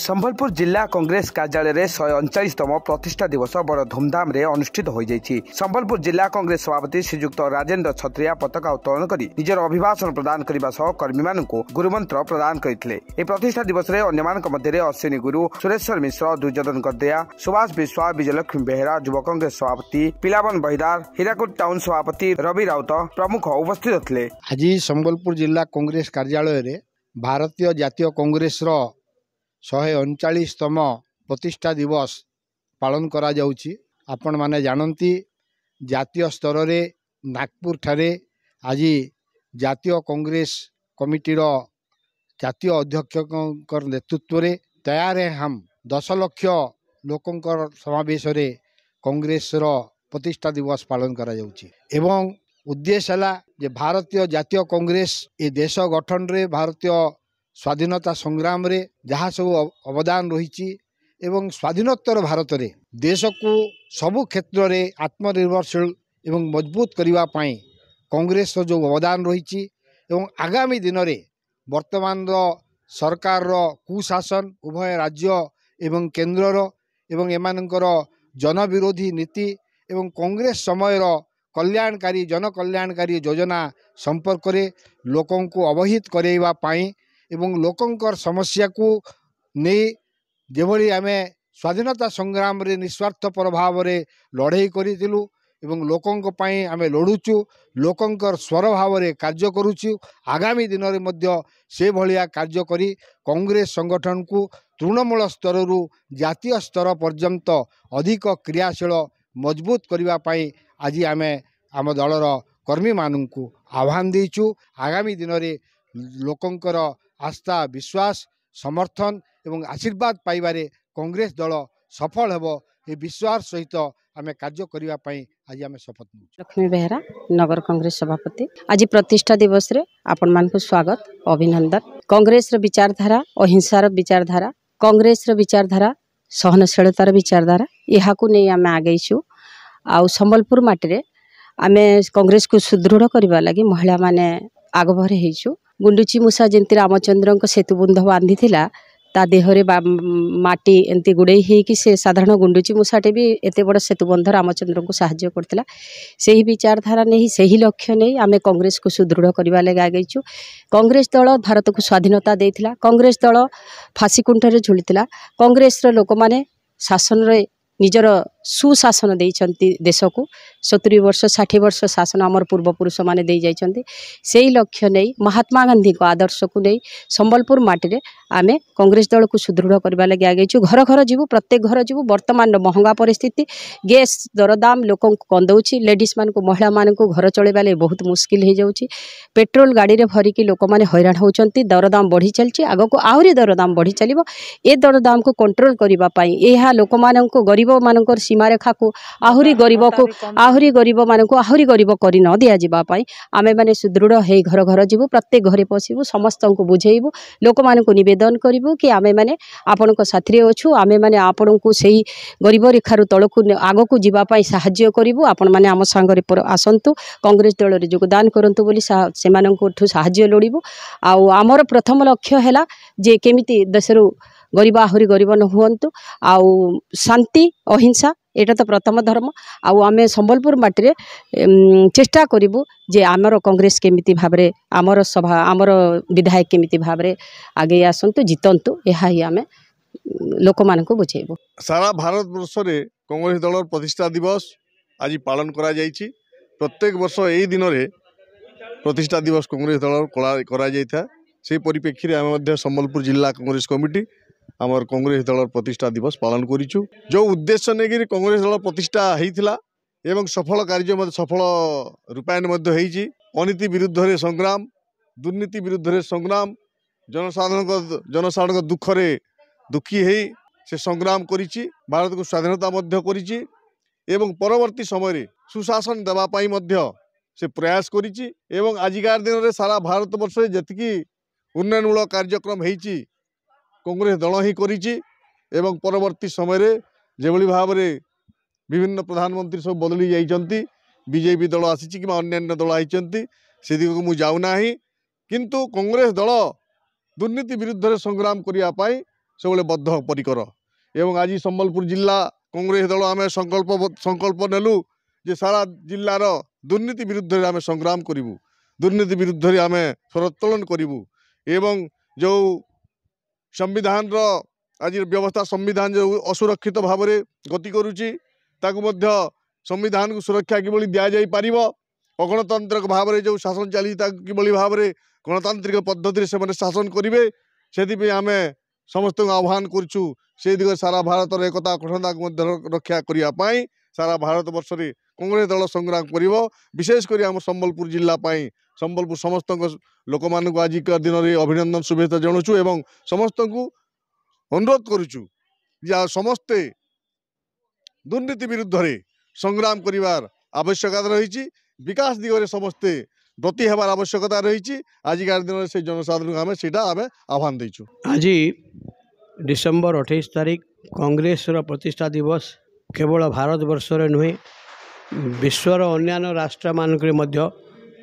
संबलपुर जिला कांग्रेस कार्यालय में 139तम प्रतिष्ठा दिवस बड़ धूमधाम रे अनुष्ठित हो जाइछि। संबलपुर जिला कांग्रेस सभापति श्रीयुक्त राजेन्द्र छत्रिया पताका उत्तोलन कर निजर अभिभाषण प्रदान करने सह कर्मी मानक गुरुमंत्र प्रदान करते। ए प्रतिष्ठा दिवस में अन्य अश्विनी गुरु, सुरेश्वर मिश्र, दुर्योधन गद्या, सुभाष विश्वास, विजयलक्ष्मी बेहेरा, युव कांग्रेस सभापति पिलावन बहिदार, हीराकुद टाउन सभापति रवि राउत प्रमुख उपस्थित थे। आज संबलपुर जिला कांग्रेस कार्यालय में भारतीय जातीय कांग्रेस 139तम प्रतिष्ठा दिवस पालन करा जाउछि। आपण माने जानती जातीय स्तर रे नागपुर ठारे आज जातीय कांग्रेस कमिटीर जातीय अध्यक्ष नेतृत्व रे तैयार हम 10 लाख लोकंकर समावेश रे कांग्रेस प्रतिष्ठा दिवस पालन करा जाउछि। एवं उद्देश्य है जे भारतीय जातीय कांग्रेस ए देश गठन रे भारतीय स्वाधीनता संग्राम रे जहाँ सब अवदान रही एवं स्वाधीनोत्तर भारत रे देश को सबु क्षेत्र रे आत्मनिर्भरशील एवं मजबूत करने पाई कांग्रेस जो अवदान रही एवं आगामी दिन रे वर्तमान सरकार कुशासन उभय राज्य एवं केन्द्र एवं एमानकर जनविरोधी नीति एवं कांग्रेस समय कल्याणकारी जन कल्याणकारी योजना संपर्क रे लोकों को अवहित करैबा पाई एवं लोकंकर समस्या को नहीं जेभली आमे स्वाधीनता संग्राम रे निस्वार्थ प्रभाव रे लड़ाई करितिलु एवं लोकंक पई आमे लड़ुचु लोकंकर स्वर भाव रे कार्य करूचु। आगामी दिन रे मध्य से भलिया कार्य करी कांग्रेस संगठन को तृणमूल स्तर रु जातीय स्तर पर्यंत अधिक क्रियाशील मजबूत करने पाई आज आमे आम दलर कर्मी मानू आह्वान देचु। आगामी दिन रे लोकंकर आस्था विश्वास समर्थन एवं आशीर्वाद पाइबारे कांग्रेस दल सफल हेबो ए विश्वास सहित आमे कार्य करिवा पई आज आमे शपथ नेउ। लक्ष्मी बेहेरा नगर कांग्रेस सभापति आज प्रतिष्ठा दिवस रे आपण मानकु स्वागत अभिनंदन। कांग्रेस रो विचारधारा अहिंसार विचारधारा कांग्रेस रो विचारधारा सहनशीलतार विचारधारा यहाकू नै आमे आगैछु। आ संबलपुर माटी रे आमे कांग्रेस को सुदृढ़ करबा लागि महिला माने आगभर हेइछु। गुंडुची मूसा जंती रामचंद्र सेतुबंध बांधी थिला ता देहरे माटी एंती गुड़े कि से साधारण गुंडुची मूसाटे भी एते बड़ सेतुबंध रामचंद्र को साहाय्य करथिला। सेही विचारधारा नहीं सेही लक्ष्य नहीं आमे कांग्रेस को सुदृढ़ करबा लागि आगैछु। कांग्रेस दल भारत को स्वाधीनता देथिला। कांग्रेस दल फांसी कुंठरे झुलिथिला। कांग्रेस रो लोक माने शासन रे निजर सुशासन देइछंती देश को 70 वर्ष 60 वर्ष शासन आमर पूर्वपुरुष माने दे जाइछंती। सेही लक्ष्य नहीं महात्मा गांधी को आदर्श को नहीं संबलपुर माटी रे आमे कांग्रेस दल को सुदृढ़ करबा लागि आगैछु। घर घर जीवु प्रत्येक घर जीवु वर्तमान महंगा परिस्थिति गैस दरदाम लोकन को कंदौछि। लेडीज मान को महिला मान को घर चलेबा ले बहुत मुश्किल हो जाउछि। पेट्रोल गाड़ी रे भरी की लोक माने हैरान होउछंती। दरदाम बढ़ी चलछि आगो को आहुरी दरदाम बढ़ी चलिबो। ए दरदाम को कंट्रोल करबा पई एहा लोक मान को गरीब मानकर सीमा रेखा को आहुरी गरीब मान को आहुरी गरीब करी न दिया जिबा पई आमे माने सुदृढ़ हे घर घर जीवु प्रत्येक घरे पसिबु समस्त को बुझेइबु लोक मान को निवेदन करिबु कि आमे माने आपन को साथी रे अछु। आमे माने आपन को सेही गरीब रेखारु तळकु आगो को जिबा पई सहाय्य करिबु। आपन माने आम संगरे आसंतु कांग्रेस दल रे योगदान करंतु बोली सेमान को सहाय्य लोड़िबु। आ आमर प्रथम लक्ष्य हैला जे केमिति देशरु गरीब आहुरी गरीब न हुअंतु आउ शांति अहिंसा एटा तो प्रथम धर्म। आउ आमे संबलपुर माटी रे चेष्टा करिबु जे आमर कांग्रेस केमिति भाबरे आमर सभा आमर विधायक केमिति भाबरे आगे आसंतु जितंतु एहा ही आमे लोक मान को बुझेबु। सारा भारत वर्ष रे कांग्रेस दल प्रतिष्ठा दिवस आज पालन करा जायछि। प्रत्येक वर्ष एई दिन रे प्रतिष्ठा दिवस कांग्रेस दल करा जायथा। से परिप्रेक्षी रे आमे मध्य संबलपुर जिला कांग्रेस कमिटी आमर कांग्रेस दल प्रतिष्ठा दिवस पालन करिछु। जो उद्देश्य नेगिरी कांग्रेस दल प्रतिष्ठा हेइथिला एवं सफल कार्य सफल रूपायन मध्य हेइछि। अनीति विरुद्ध रे संग्राम दुर्नीति विरुद्ध रे संग्राम जनसाधारण दुख रे दुखी हेई से संग्राम करिछि। भारत को स्वाधीनता मध्य करिछि एवं परवर्ती समय रे सुशासन देवा पाई मध्य से प्रयास करिछि। एवं आजिकार दिन रे सारा भारत वर्ष रे जतिकी उन्नयनमूलक कार्यक्रम हेइछि कांग्रेस दल ही करिछि। एवं परवर्ती समय रे जेभली भाव रे विभिन्न प्रधानमंत्री सब बदली जाइछंती बीजेपी दल आसीछि कि अन्य दल आइछंती से दिग को मु जाउ नाही। किंतु कांग्रेस दल दुर्नीति विरुद्ध रे संग्राम करिया पाई सबले बद्धपरिकर एवं आज संबलपुर जिला कांग्रेस दल आम संकल्प नेलु जे सारा जिलार दुर्नीति विरुद्ध आम संग्राम करूँ दुर्नीति विरुद्ध आम स्वरोत्तोलन करूँ एवं जो संविधान आज व्यवस्था संविधान जो असुरक्षित भाव में गति करुच्ची संविधान को सुरक्षा किभली दि जापर अगणतांत्रिक भाव में जो शासन चली किभली भाव में गणतांत्रिक पद्धति से शासन करेंगे से आम समस्त आह्वान करुँ से दिग सारा भारत एकता अखंडता को रक्षा करने सारा भारत वर्ष में कांग्रेस दल संग्राम कर विशेषकर आम संबलपुर जिलापाई संबलपुर समस्त लोक मान आज दिन में अभिनंदन शुभेच्छा जनाऊँ एवं समस्त को अनुरोध करुचु समस्ते दुर्नीति विरुद्ध रे संग्राम करिवार आवश्यकता रही विकास दिगरे समस्ते ब्रती हेबार आवश्यकता रही आजिकार दिन से जनसाधारण आम से आह्वान देचु। आज डिसेम्बर 28 तारीख कांग्रेस प्रतिष्ठा दिवस केवल भारत वर्ष रे नुहे विश्वर अन्य राष्ट्र मानक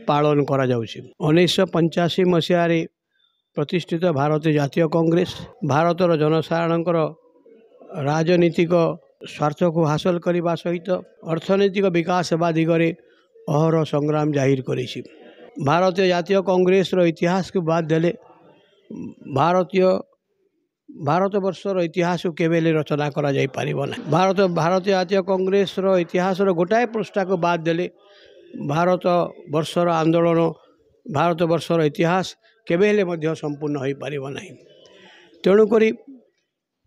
पालन करा जाउछि। 1985 मसीह प्रतिष्ठित भारतीय जातीय कांग्रेस भारतर जनसाधारणकर राजनीतिक स्वार्थ को हासिल करने सहित अर्थनैतिक विकास हेबा दिगरे अहर संग्राम जाहिर करिछि। भारतीय जातीय कांग्रेस इतिहास को बाद देले भारत वर्षर इतिहास को केवेले रचना करा जाई पारिबो ना। भारतीय जातीय कांग्रेस इतिहास गोटाए पृष्ठा को बाद देले भारत वर्षर आंदोलन भारत वर्षर इतिहास केवेले मध्य संपूर्ण हो पारिबो नाही। तेणुक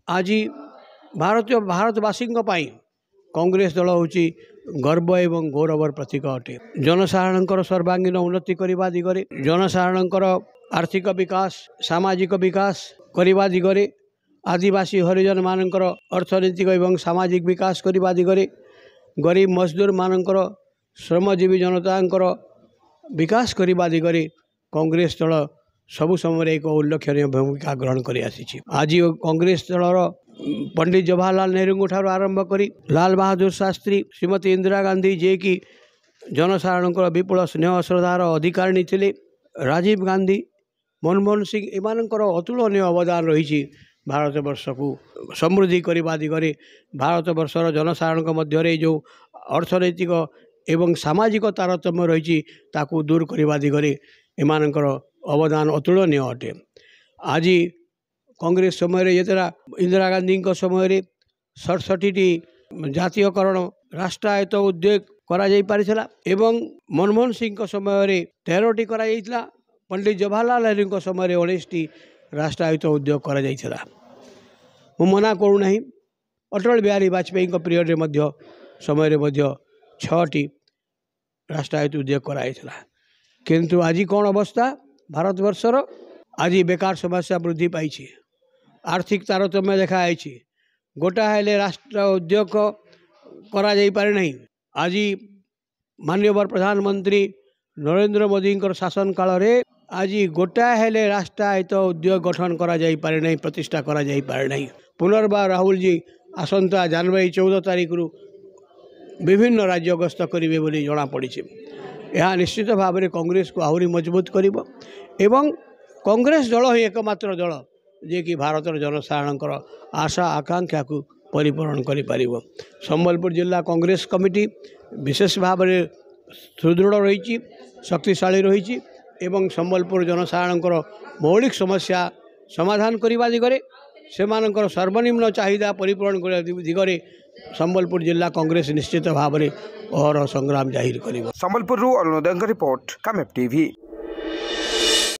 आज भारतवासी कांग्रेस दल होची गर्व एवं गौरवर प्रतीक अटे। जनसाधारण सर्वांगीन उन्नति करने दिगरे जनसाधारण आर्थिक विकास सामाजिक विकास करने दिगरे आदिवासी हरिजन मानकर अर्थनैतिक एवं सामाजिक विकास करने दिगरे गरीब मजदूर मानकर श्रमजीवी जनतांकर विकास करने दिगरे कांग्रेस दल सबु समय एक उल्लेखनीय भूमिका ग्रहण कर आसी। आज कांग्रेस दलर पंडित जवाहरलाल नेहरू ठार आरंभ करी लाल बहादुर शास्त्री श्रीमती इंदिरा गांधी जे कि जनसाधारण विपुल स्नेह श्रद्धार अधिकारिणी थिले राजीव गांधी मनमोहन सिंह एमानकर अतुलनीय अवदान रही भारत वर्ष को समृद्धि करने दिगरे भारत वर्षर जनसाधारण मध्य जो अर्थनैतिक एवं सामाजिक तारतम्य रही ताकू दूर करने दिगरे एमानकर अवदान अतुलनीय अटे। आज कांग्रेस समय जरा इंदिरा गांधी समय 67टी जातीयकरण राष्ट्रायत्त उद्योग करा जाई पारिथिला एवं मनमोहन सिंह समय 13टी करा जाइथिला। पंडित जवाहरलाल नेहरू समय 19टी राष्ट्रायत्त उद्योग करा जाइथिला। मु मना करू नहीं अटल बिहारी वाजपेयी पीरियड मध्य समय 6टी राष्ट्रायत्त उद्योग करा जाइथिला। किंतु आज कौन अवस्था भारत वर्षर आज बेकार समस्या वृद्धि पाई आर्थिक तारतम्य देखाई गोटा हेले राष्ट्र उद्योग करा जाई पारे नहीं। आज माननीय प्रधानमंत्री नरेंद्र मोदी शासन काल रे आज गोटा हेले राष्ट्रायत्त उद्योग गठन करा जाई पारे नहीं प्रतिष्ठा करा जाई पारे नहीं। पुनर्बार राहुल जी आसंता जनवरी 14 तारीख रु विभिन्न राज्य गस्त करेंगे बोली जना पड़ी। यह निश्चित भाव में कांग्रेस को आहरी मजबूत करिबो एवं कांग्रेस दल ही एकमात्र दल जे कि भारतर जनसाधारण आशा आकांक्षा को परिपूरण करिपारिबो। संबलपुर जिला कांग्रेस कमिटी विशेष भाव में सुदृढ़ रही शक्तिशाली रही एवं संबलपुर जनसाधारण मौलिक समस्या समाधान करने दिगरे सेमानकर सर्वनिम्न चाहिदा परिपूरण करने दिगरे संबलपुर जिला कांग्रेस निश्चित भाव में अहर संग्राम जाहिर करिबो। संबलपुर अरुणोदय रिपोर्ट कामेप टीवी।